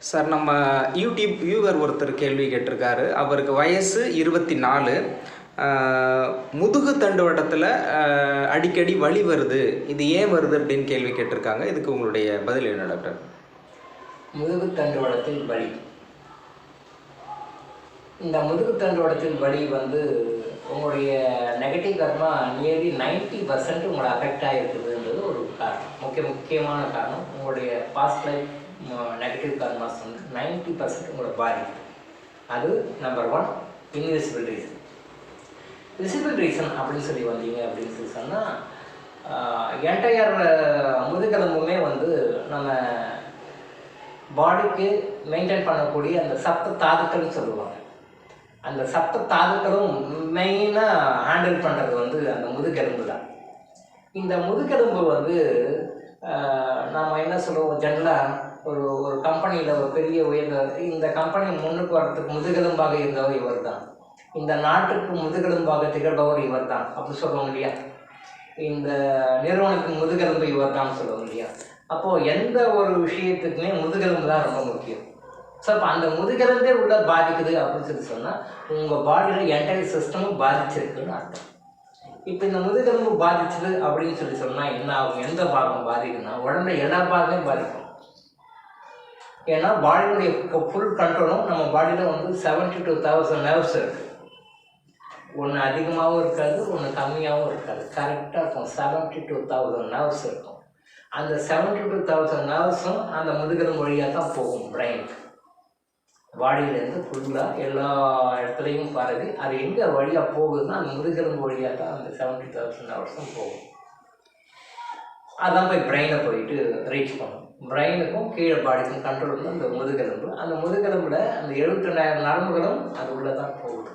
Sir, நம்ம YouTube viewer ஒருத்தர் கேள்வி கேட்டிருக்காரு. அவருக்கு வயசு 24. முதுகு தண்டுவடத்தில் அடிக்கடி வலி வருது, இது ஏன் வருது அப்படின்னு கேள்வி கேட்டிருக்காங்க. இதுக்கு உங்களுடைய பதில் என்ன டாக்டர்? முதுகு தண்டுவடத்தில் வலி, இந்த முதுகு தண்டுவடத்தில் வலி உங்களுடைய நெகட்டிவ் கர்மா நியர்லி 90% உங்களை அஃபெக்ட் ஆகிருக்குதுன்றது ஒரு காரணம், முக்கியமான காரணம். உங்களுடைய பாஸ்ட் லைஃப் நெகட்டிவ் கர்மாஸ் 90% உங்களோட பாதிக்குது. அது number 1. Invisible reason. Visible reason அப்படின்னு சொல்லி வந்தீங்க அப்படின்னு சொல்லி சொன்னால், என்டையர் முதுகெலும்புமே நம்ம பாடிக்கு மெயின்டைன் பண்ணக்கூடிய அந்த சப்த தாதுக்கள்னு சொல்லுவாங்க. அந்த சப்த தாதுக்களும் மெயினாக ஹேண்டில் பண்ணுறது அந்த முதுகெலும்பு தான். இந்த முதுகெலும்பு நாம் என்ன சொல்லுவோம், ஜென்ரலாக ஒரு கம்பெனியில் ஒரு பெரிய உயர்ந்த, இந்த கம்பெனி முன்னுக்கு வர்றதுக்கு முதுகெலும்பாக இருந்தவர் இவர் தான், இந்த நாட்டுக்கு முதுகெலும்பாக திகழ்பவர் இவர் தான் அப்படி சொல்லுவோம் இல்லையா, இந்த நிறுவனத்தின் முதுகெலும்பு இவர் தான் சொல்லுவோம் இல்லையா. அப்போது எந்த ஒரு விஷயத்துக்குமே முதுகெலும்பு தான் ரொம்ப முக்கியம். ஸோ அப்போ அந்த முதுகெலும்பே உள்ள பாதிக்குது அப்படின்னு சொல்லி சொன்னால், உங்கள் பாடியில் என்டையர் சிஸ்டமும் பாதிச்சிருக்குன்னு அர்த்தம். இப்போ இந்த முதுகெலும்பு பாதிச்சது அப்படின்னு சொல்லி சொன்னால் என்ன ஆகும், எந்த பாகம் பாதிக்குன்னா உடம்புல எல்லா பாகமே பாதிக்கும். ஏன்னா பாடியுடைய ஃபுல் கண்ட்ரோலும் நம்ம பாடியில் 72,000 நர்வ்ஸ் இருக்குது. ஒன்று அதிகமாகவும் இருக்காது, ஒன்று கம்மியாகவும் இருக்காது, கரெக்டாக இருக்கும். 72,000 நர்வ்ஸ் இருக்கும். அந்த 72,000 நர்வ்ஸும் அந்த முதுகெலும்பு வழியாக தான் போகும் பிரெயினுக்கு. பாடியிலேருந்து ஃபுல்லாக எல்லா இடத்துலையும் பரவி அது எங்கே வழியாக போகுதுன்னா அந்த முதுகெலும்பு வழியாக தான் அந்த 70,000 நர்வ்ஸும் போகும். அதான் போய் பிரெயினை போயிட்டு ரீச் பண்ணும். பிரெயினுக்கும் கீழே பாடிக்கும் கண்ட்ரோல் அந்த முதுகெலும்பு. அந்த முதுகெலும்பில் அந்த 72,000 நரம்புகளும் அது உள்ளே தான் போகுது.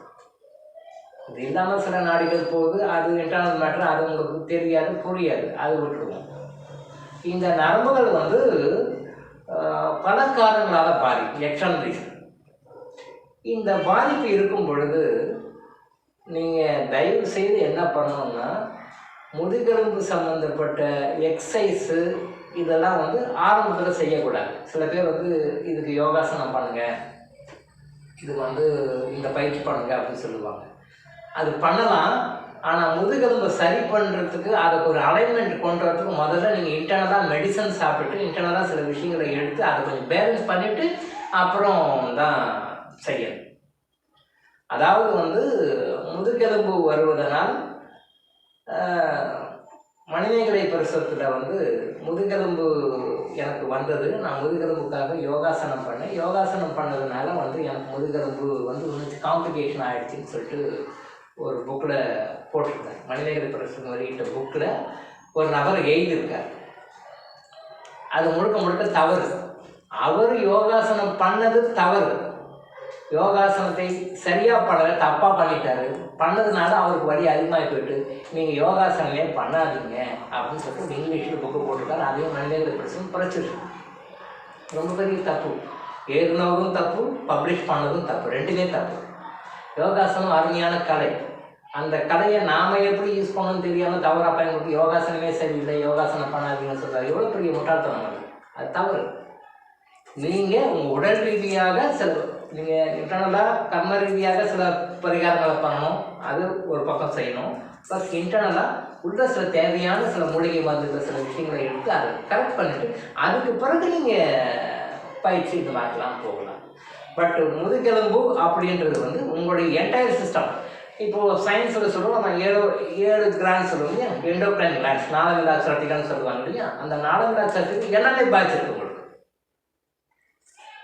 இது இல்லாமல் சில நாடிகள் போகுது, அது இன்டர்னல் மேட்டர், அது உங்களுக்கு தெரியாது, புரியாது, அது விட்டுருவோம். இந்த நரம்புகள் பல காரணங்களால் பாதிக்கும், எக்ஸ்டர்னல் ரீசன். இந்த பாதிப்பு இருக்கும் பொழுது நீங்கள் தயவு செய்து என்ன பண்ணணும்னா, முதுகெலும்பு சம்மந்தப்பட்ட எக்ஸசைஸு இதெல்லாம் ஆரம்பத்தில் செய்யக்கூடாது. சில பேர் இதுக்கு யோகாசனம் பண்ணுங்கள், இது இந்த பயிற்சி பண்ணுங்க அப்படின்னு சொல்லுவாங்க. அது பண்ணலாம், ஆனால் முதுகெலும்பை சரி பண்ணுறதுக்கு அதுக்கு ஒரு அலைன்மெண்ட் கொண்டு வரதுக்கு முதல்ல நீங்கள் இன்டர்னலாக மெடிசன் சாப்பிட்டு இன்டர்னலாக சில விஷயங்களை எடுத்து அதை கொஞ்சம் பேலன்ஸ் பண்ணிவிட்டு அப்புறம் தான் செய்யணும். அதாவது முதுகெலும்பு வருவதனால் மனிதர்களை பிரசவத்தில் முதுகெலும்பு எனக்கு வந்தது, நான் முதுகெலும்புக்காக யோகாசனம் பண்ணேன், யோகாசனம் பண்ணதுனால எனக்கு முதுகெலும்பு இன்னும் காம்ப்ளிகேஷன் ஆகிடுச்சின்னு சொல்லிட்டு ஒரு புக்கில் போட்டிருக்காரு. மனிதர்களை பிரசவம் வெளியிட்ட புக்கில் ஒரு நபர் எழுதியிருக்கார். அது முழுக்க தவறு. அவர் யோகாசனம் பண்ணது தவறு. யோகாசனத்தை சரியாக பண்ணலை, தப்பாக பண்ணிட்டாரு. பண்ணதுனால அவருக்கு வலி அதிகமாகி போயிட்டு நீங்கள் யோகாசனமே பண்ணாதீங்க அப்படின்னு சொல்லிட்டு இங்கிலீஷில் புக்கு போட்டிருக்காரு. அதையும் மனிதர்களை பிரச்சிருக்கு. ரொம்ப பெரிய தப்பு. ஏறினவரும் தப்பு, பப்ளிஷ் பண்ணதும் தப்பு, ரெண்டுமே தப்பு. யோகாசனம் அருமையான கலை. அந்த கலையை நாம் எப்படி யூஸ் பண்ணணும்னு தெரியாமல் தவறாக பயன்படுத்தி யோகாசனமே சரியில்லை, யோகாசனம் பண்ணாதீங்கன்னு சொல்கிறார். எவ்வளோ பெரிய முட்டாள்தனம் அது தவறு. நீங்கள் உங்கள் உடல் ரீதியாக நீங்கள் இன்டர்னலாக கர்ம ரீதியாக சில பரிகாரங்களை பண்ணணும், அது ஒரு பக்கம் செய்யணும். ப்ளஸ் இன்டர்னலாக உள்ள சில தேவையான சில மூலிகை மருந்துகள் சில விஷயங்களை எடுத்து அதை கரெக்ட் பண்ணிவிட்டு அதுக்கு பிறகு நீங்கள் பயிற்சி இது மாதிரிலாம் போகலாம். பட் முதுகெலும்பு அப்படின்றது உங்களுடைய என்டையர் சிஸ்டம். இப்போது சயின்ஸில் சொல்லுவோம், நம்ம 7 கிளான்ஸ் சொல்லுவோம் இல்லையா, எண்டோக்ரைன் கிளான்ஸ், நாளமில்லா சக்திகள்னு சொல்லுவாங்க இல்லையா. அந்த நாளமில்லா சக்திகள் எல்லாமே பாதிச்சிருக்கு. உங்களுக்கு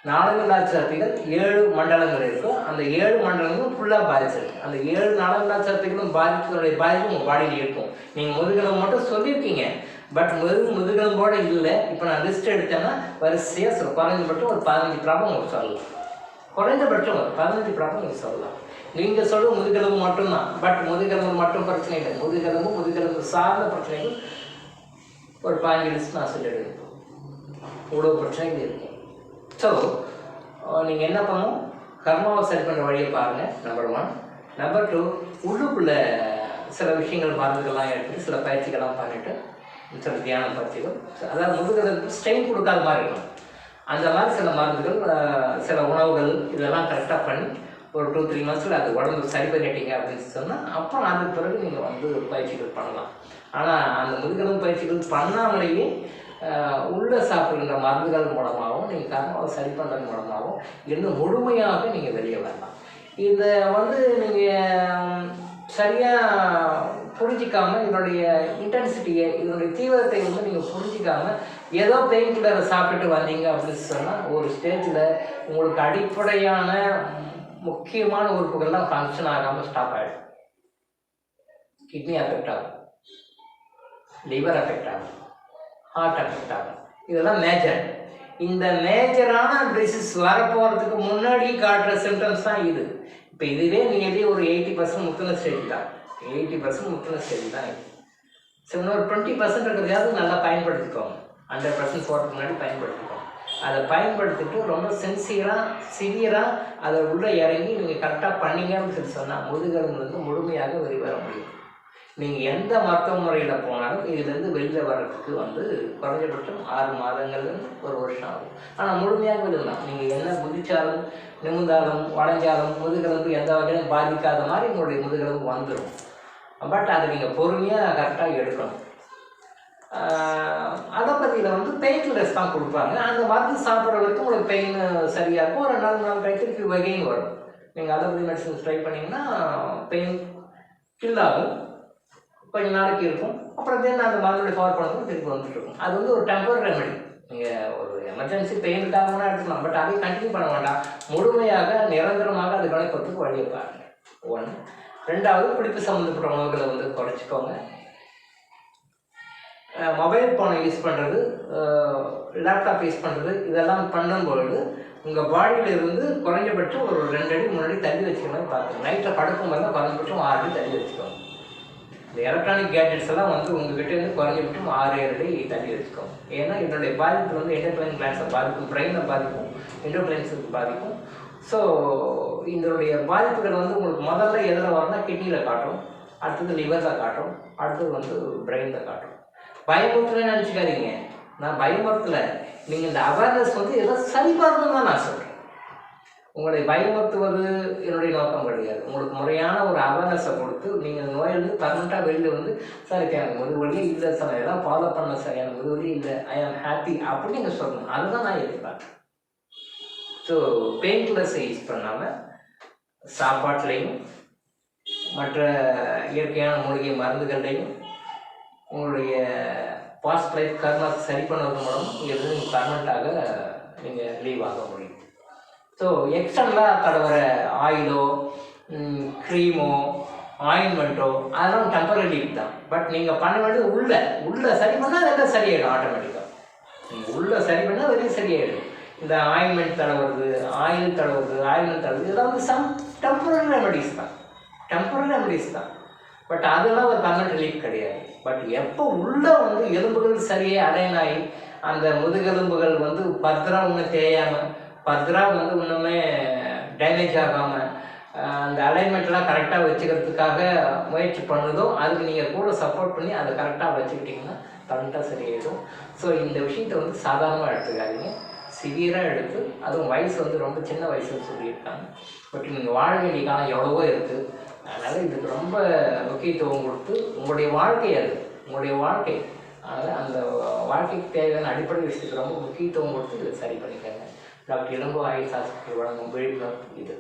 நாளமில்லா சக்திகள் 7 மண்டலங்கள் இருக்கும். அந்த 7 மண்டலங்களும் ஃபுல்லாக பாதிச்சிருக்கு. அந்த 7 நாளமில்லா சக்திகளும் பாதிப்புடைய பாதிப்பு உங்கள் பாடியில் இருக்கும். நீங்கள் முதுகெலும்பு மட்டும் சொல்லியிருக்கீங்க, பட் முதுகெலும்போடு இல்லை. இப்போ நான் லிஸ்ட் எடுத்தேன்னா வரிசையாக குறைஞ்சபட்சம் ஒரு 15 ப்ராப்ளம் உங்களுக்கு சொல்லலாம். குறைஞ்சபட்சம் ஒரு 15 ப்ராப்ளம் உங்களுக்கு சொல்லலாம். நீங்கள் சொல்ல முதுகெலும்பு மட்டும்தான், பட் முதுகெலும்பு மட்டும் பிரச்சனை இல்லை. முதுகெலும்பு சார்ந்த பிரச்சனைகள் ஒரு 15 லிஸ்ட் நான் சொல்லிடுவேன். இவ்வளோ பிரச்சனைகள் இருக்கும். ஸோ நீங்கள் என்ன பண்ணணும், கர்மாவை சரி பண்ணுற வழியை பாருங்கள், நம்பர் 1. நம்பர் 2, உள்ளுக்குள்ளே சில விஷயங்கள் மருந்துகள்லாம் எடுத்துட்டு சில பயிற்சிகள்லாம் பண்ணிவிட்டு சில தியான பயிற்சிகள், அதாவது முதுகெலும்பு ஸ்ட்ரெயின் கொடுக்காத மாதிரி இருக்கணும். அந்த மாதிரி சில மருந்துகள், சில உணவுகள் இதெல்லாம் கரெக்டாக பண்ணி ஒரு 2-3 மந்த்ஸில் அது உடம்பு சரி பண்ணிட்டீங்க அப்படின்னு சொன்னால் அப்புறம் அதுக்கு பிறகு நீங்கள் வந்து பயிற்சிகள் பண்ணலாம். ஆனால் அந்த முதுகெலும்பு பயிற்சிகள் பண்ணாமலேயே உள்ளே சாப்பிடுகின்ற மருந்துகள் மூலமாகவும் நீங்கள் கர்மாவை சரி பண்ணுறது மூலமாகவும் இன்னும் முழுமையாக நீங்கள் வெளியே வரலாம். இதை வந்து நீங்கள் சரியாக புரிஞ்சிக்காமல் இதனுடைய இன்டென்சிட்டியை, இதனுடைய தீவிரத்தை வந்து நீங்கள் புரிஞ்சிக்காமல் ஏதோ பெயின் கில்லரை சாப்பிட்டு வந்தீங்க அப்படின்னு சொன்னால் ஒரு ஸ்டேஜில் உங்களுக்கு அடிப்படையான முக்கியமான உறுப்புகள்லாம் ஃபங்க்ஷன் ஆகாமல் ஸ்டாப் ஆகிடும். கிட்னி அஃபெக்ட் ஆகும், லிவர் அஃபெக்ட் ஆகும், ஹார்ட் அஃபெக்ட் ஆகும். இதெல்லாம் மேஜர். இந்த மேஜரான டிசீஸ் வரப்போகிறதுக்கு முன்னாடி காட்டுற சிம்டம்ஸ் தான் இது. இப்போ இதுவே நீங்கள் ஒரு 80% முத்தின ஸ்டேஜ் தான். 80% முத்தின ஸ்டேஜ் தான் இது. ஸோ இன்னொரு 20% இருக்கிறதையாவது நல்லா பயன்படுத்திக்கோங்க. 100% போகிறதுக்கு முன்னாடி பயன்படுத்திக்கோங்க. அதை பயன்படுத்திட்டு ரொம்ப சிவியராக அதை உள்ளே இறங்கி நீங்கள் கரெக்டாக பண்ணீங்கன்னு சொல்லி சொன்னால் முதுகெலும்புலேருந்து முழுமையாக வெளிவர முடியும். நீங்கள் எந்த மருத்துவ முறையில் போனாலும் இதுலேருந்து வெளியில் வர்றதுக்கு வந்து குறைஞ்சபட்சம் 6 மாதங்கள்லேருந்து 1 வருஷம் ஆகும். ஆனால் முழுமையாக வெளியிடலாம். நீங்கள் என்ன குதிச்சாலும், நிமிந்தாலும், வளைஞ்சாலும் முதுகெலும்பு எந்த வகையிலும் பாதிக்காத மாதிரி உங்களுடைய முதுகெலும்பு வந்துடும். பட் அதை நீங்கள் பொறுமையாக கரெக்டாக எடுக்கணும். அலோபதியில் வந்து பெயின் கில்லர்ஸ் தான் கொடுப்பாங்க. அந்த மருந்து சாப்பிட்ற வரைக்கும் உங்களுக்கு பெயின் சரியாக இருக்கும். ஒரு 4 நாள் கழித்து வகையும் வரும். நீங்கள் அலோபதி மெடிசன்ஸ் ட்ரை பண்ணிங்கன்னா பெயின் கில் ஆகும், கொஞ்சம் நாளைக்கு இருக்கும். அப்புறம் தென் அந்த மருந்துடைய பவர் பண்ணுறது திருப்பி வந்துட்டு இருக்கும். அது வந்து ஒரு டெம்பரரி ரெமெடி. நீங்கள் ஒரு எமர்ஜென்சி பெயினுக்காகனா எடுத்துக்கலாம். பட் அதை கண்டினியூ பண்ண வேண்டாம். முழுமையாக நிரந்தரமாக அது கணக்கிறதுக்கு வழியை பாருங்கள். 1. 2வது பிடிப்பு சம்மந்தப்பட்ட உணவுகளை வந்து குறைச்சிக்கோங்க. மொபைல் ஃபோனை யூஸ் பண்ணுறது, லேப்டாப் யூஸ் பண்ணுறது இதெல்லாம் பண்ணும்பொழுது உங்கள் பாடியிலிருந்து குறைஞ்சபட்சம் ஒரு 2 அடி 3 அடி தள்ளி வச்சுக்க மாதிரி பார்த்துக்கோங்க. நைட்டில் படுக்கும் போது குறைஞ்சபட்சம் 6 அடி தள்ளி வச்சுக்கோங்க. இந்த எலக்ட்ரானிக் கேட்ஜெட்ஸ் எல்லாம் வந்து உங்ககிட்டேருந்து குறைஞ்சபட்சம் 6-7 அடி தள்ளி வச்சுக்கோங்க. ஏன்னா இதனுடைய பாதிப்பு வந்து எண்டோக்ரைன் கிளான்ஸை பாதிக்கும், பிரெயினை பாதிக்கும், எண்டோக்ரைன்ஸுக்கு பாதிக்கும். ஸோ இதனுடைய பாதிப்புகள் வந்து உங்களுக்கு முதல்ல எதில் வரணும்னா கிட்னியில் காட்டும், அடுத்தது லிவரில் காட்டும், அடுத்தது வந்து பிரெயினில் காட்டும். பயமுறுத்தலன்னு நினச்சிக்காதீங்க. நான் பயமுறுத்தலை. நீங்கள் இந்த அவேர்னஸ் வந்து எல்லாம் சரி பண்ணணும் தான் நான் சொல்கிறேன். உங்களை பயமுறுத்துவது என்னுடைய நோக்கம் கிடையாது. உங்களுக்கு முறையான ஒரு அவேர்னஸை கொடுத்து நீங்கள் நோயிலிருந்து பர்மனெண்ட்டாக வெளியில் வந்து சார் இப்போ எனக்கு முதுவலியே இல்லை சார், எல்லாம் ஃபாலோ பண்ண சார், எனக்கு முதுவலியே இல்லை, ஐ ஆம் ஹாப்பி அப்படின்னு நீங்கள் சொல்லணும். அதுதான் நான் எதிர்பார்க்குறேன். ஸோ பெயின் கில்லர்ஸை யூஸ் பண்ணாமல் சாப்பாட்டுலேயும் மற்ற இயற்கையான மூலிகை மருந்துகள்லையும் உங்களுடைய பாஸ்ட் லைஃப் கர்மா சரி பண்ணுவது மூலம் இதில் நீங்கள் பர்மனெண்ட்டாக நீங்கள் லீவ் ஆக முடியும். ஸோ எக்ஸ்டர்னலாக தடவுற ஆயிலோ, க்ரீமோ, ஆயின்மெண்ட்டோ அதெல்லாம் டெம்பரரி லீவ் தான். பட் நீங்கள் பண்ண வேண்டியது உள்ளே சரி பண்ணால் அதெல்லாம் சரியாயிடும். ஆட்டோமேட்டிக்காக நீங்கள் உள்ளே சரி பண்ணால் வெளியே சரியாயிடும். இந்த ஆயின்மெண்ட் தடவுறது, ஆயின்மெண்ட் தடவுறது இதெல்லாம் வந்து சம் டெம்பரரி ரெமடிஸ் தான். பட் அதெல்லாம் ஒரு பர்மனெண்ட் ரிலீஃப் கிடையாது. பட் எப்போ உள்ளே வந்து எலும்புகள் சரியாக அலைன் ஆகி அந்த முதுகெலும்புகள் வந்து பத்திரம் இன்னும் தேயாமல், பத்திரம் வந்து இன்னுமே டேமேஜ் ஆகாமல் அந்த அலைன்மெண்ட்லாம் கரெக்டாக வச்சுக்கிறதுக்காக முயற்சி பண்ணுதோ அதுக்கு நீங்கள் கூட சப்போர்ட் பண்ணி அதை கரெக்டாக வச்சுக்கிட்டிங்கன்னா கரெக்டாக சரியாயிடும். ஸோ இந்த விஷயத்தை வந்து சாதாரணமாக எடுத்துக்காதீங்க, சிவியராக எடுத்து, அதுவும் வயசு வந்து ரொம்ப சின்ன வயசுன்னு சொல்லியிருக்காங்க. பட் நீங்கள் வாழ வேண்டிய காலம் எவ்வளவோ இருக்குது. அதனால் இதுக்கு ரொம்ப முக்கியத்துவம் கொடுத்து உங்களுடைய வாழ்க்கை அதனால் அந்த வாழ்க்கைக்கு தேவையான அடிப்படை விஷயத்துக்கு ரொம்ப முக்கியத்துவம் கொடுத்து இதை சரி பண்ணிக்கோங்க. டாக்டர் இளங்கோ ஆயுஷ் ஹாஸ்பிட்டல் வழங்கும் விழிப்புணர்வு இது.